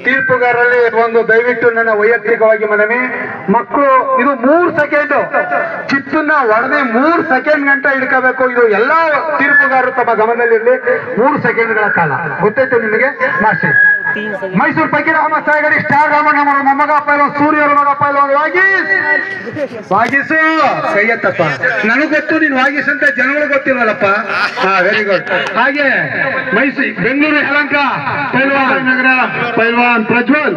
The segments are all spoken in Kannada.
ತೀರ್ಪುಗಾರರಲ್ಲಿ ಒಂದು ದಯವಿಟ್ಟು ನನ್ನ ವೈಯಕ್ತಿಕವಾಗಿ ಮನವಿ, ಮಕ್ಕಳು ಇದು 3 ಸೆಕೆಂಡ್ ಚಿತ್ತನ್ನ ಒಡನೆ 3 ಸೆಕೆಂಡ್ ಗಂಟ ಹಿಡ್ಕೋಬೇಕು. ಇದು ಎಲ್ಲಾ ತೀರ್ಪುಗಾರರು ತಮ್ಮ ಗಮನದಲ್ಲಿರಲಿ. 3 ಸೆಕೆಂಡ್ಗಳ ಕಾಲ ಗೊತ್ತಾಯ್ತು ನಿಮಗೆ ಮಾಸ್ಟರ್. ಮೈಸೂರು ಪೈಕಿ ರಾಮ ಸಾಯಗಡಿ ಸ್ಟಾರ್ ರಾಮಣ್ಣ ಮೊಮ್ಮಗ ಪೈಲವಾನ್ ಸೂರ್ಯರ ಮಗ ಪೈಲವಾನ್ ವಾಗಿಸು ಕೈಯತ್ತಪ್ಪ. ನನಗೆ ಗೊತ್ತು ನೀನು ವಾಗಿಸಂತ ಜನಗಳು ಗೊತ್ತಿಲ್ವಲ್ಲಪ್ಪ. Very good. ಹಾಗೆ ಬೆಂಗಳೂರು ಯಲಹಂಕ ಪೈಲ್ವಾನ್ ನಗರ ಪೈಲ್ವಾನ್ ಪ್ರಜ್ವಲ್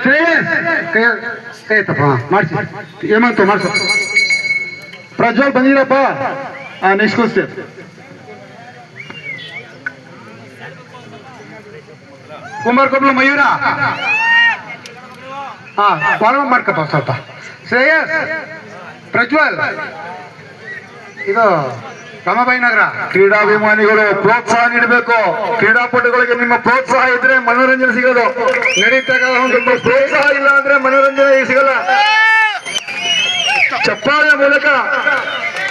ಶ್ರೇಯಸ್ ಕೈಯತ್ತಪ್ಪ ಮಾಡಿಸಿ. ಹೇಮಂತ್ ಮಾಡಿಸು. ಪ್ರಜ್ವಲ್ ಬಂದಿರಪ್ಪ. Next question. ಕುಮಾರಕೊಬ್ಲು ಮಯೂರ. ಫಾಲೋ ಮಾಡ್ಕಪ್ಪ ಸ್ವಲ್ಪ. ಶ್ರೇಯಸ್, ಪ್ರಜ್ವಲ್, ಇದು ರಮಾಬಾಯಿ ನಗರ. ಕ್ರೀಡಾಭಿಮಾನಿಗಳು ಪ್ರೋತ್ಸಾಹ ನೀಡಬೇಕು. ಕ್ರೀಡಾಪಟುಗಳಿಗೆ ನಿಮ್ಮ ಪ್ರೋತ್ಸಾಹ ಇದ್ರೆ ಮನೋರಂಜನೆ ಸಿಗೋದು. ನಡೀತಾಗ ನಿಮ್ಮ ಪ್ರೋತ್ಸಾಹ ಇಲ್ಲ ಅಂದ್ರೆ ಮನೋರಂಜನೆ ಸಿಗಲ್ಲ. ಚಪ್ಪಾಳೆಯ ಮೂಲಕ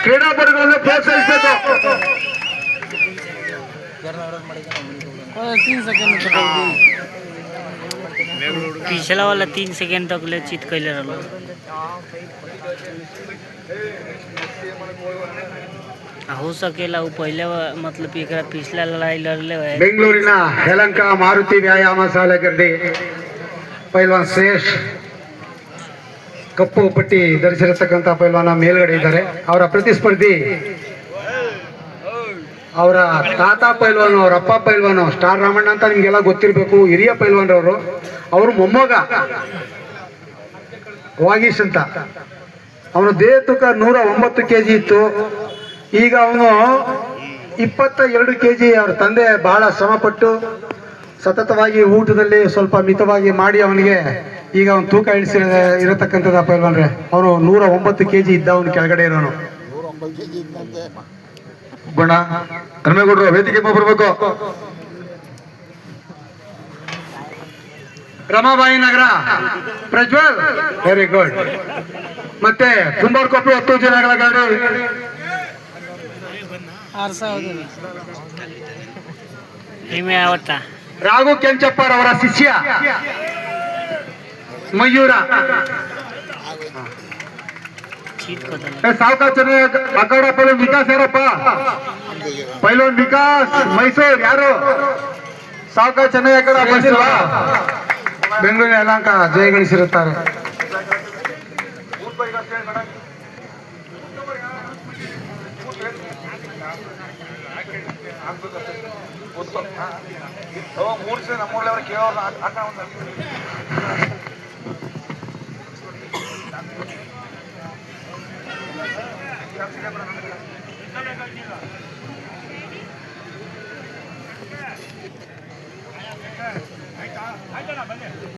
ಕ್ರೀಡಾಪಟುಗಳನ್ನು ಪ್ರೋತ್ಸಾಹಿಸಬೇಕು. पिछला वाला 3 सेकंड तक ले चित कैले रहलो. हो सकेला वो पहले मतलब एकरा पिछला लड़ाई लड़ले है. ಬೆಂಗಳೂರಿನ ಯಲಹಂಕ ಮಾರುತಿ ವ್ಯಾಯಾಮ ಶಾಲೆ ಗರ್ಡಿ ಪೈಲ್ವಾನ್ ಶ್ರೇಯಸ್ ಕಪ್ಪು ಪಟ್ಟಿ ಧರಿಸಿರತಕ್ಕಂಥ ಪೈಲ್ವಾನ ಮೇಲ್ಗಡೆ ಇದ್ದಾರೆ. ಅವರ ಪ್ರತಿಸ್ಪರ್ಧಿ ಅವರ ತಾತ ಪೈಲ್ವಾನು, ಅವ್ರ ಅಪ್ಪ ಪೈಲ್ವಾನು ಸ್ಟಾರ್ ರಾಮಣ್ಣ ಅಂತ ನಿಮ್ಗೆಲ್ಲ ಗೊತ್ತಿರಬೇಕು. ಹಿರಿಯ ಪೈಲ್ವಾನ್ರವರು. ಅವರು ಮೊಮ್ಮಗ ವಾಗೀಶ್ ಅಂತ. ಅವನು ದೇಹ ತೂಕ 109 kg ಇತ್ತು. ಈಗ ಅವನು 22 kg. ಅವ್ರ ತಂದೆ ಬಹಳ ಶ್ರಮಪಟ್ಟು ಸತತವಾಗಿ ಊಟದಲ್ಲಿ ಸ್ವಲ್ಪ ಮಿತವಾಗಿ ಮಾಡಿ ಅವನಿಗೆ ಈಗ ಅವನು ತೂಕ ಇಳಿಸಿ ಇರತಕ್ಕಂಥದ್ದು ಪೈಲ್ವಾನ್ರೆ. ಅವನು 109 kg ಇದ್ದ. ಅವನು ಕೆಳಗಡೆ ಇರೋನು. ಬಣ್ಣ ಹನುಮೇಗೌಡರು ವೇದಿಕೆ ಬರಬೇಕು. ರಮಾಬಾಯಿ ನಗರ ಪ್ರಜ್ವಲ್ ವೆರಿ ಗುಡ್. ಮತ್ತೆ ಕುಂಬಾರಕೊಪ್ಪಲು 10 ಜನಗಳ ಗಾಡಿ. ರಾಘು ಕೆಂಚಪ್ಪರ್ ಅವರ ಶಿಷ್ಯ ಮಯೂರ. ಸಾವುಕಾರ ಚೆನ್ನೈ ಅಖಾಡ ಪೈಲವಾನ್ ವಿಕಾಸ್ ಯಾರಪ್ಪ? ಪೈಲವಾನ್ ವಿಕಾಸ್ ಮೈಸೂರು. ಯಾರು? ಸಾವುಕಾರ ಚೆನ್ನೈ ಅಖಾಡ ಬಂದಿಲ್ವಾ? ಬೆಂಗಳೂರಿನ ಯಲಹಂಕ ಜಯಗಳಿಸಿರುತ್ತಾರೆ.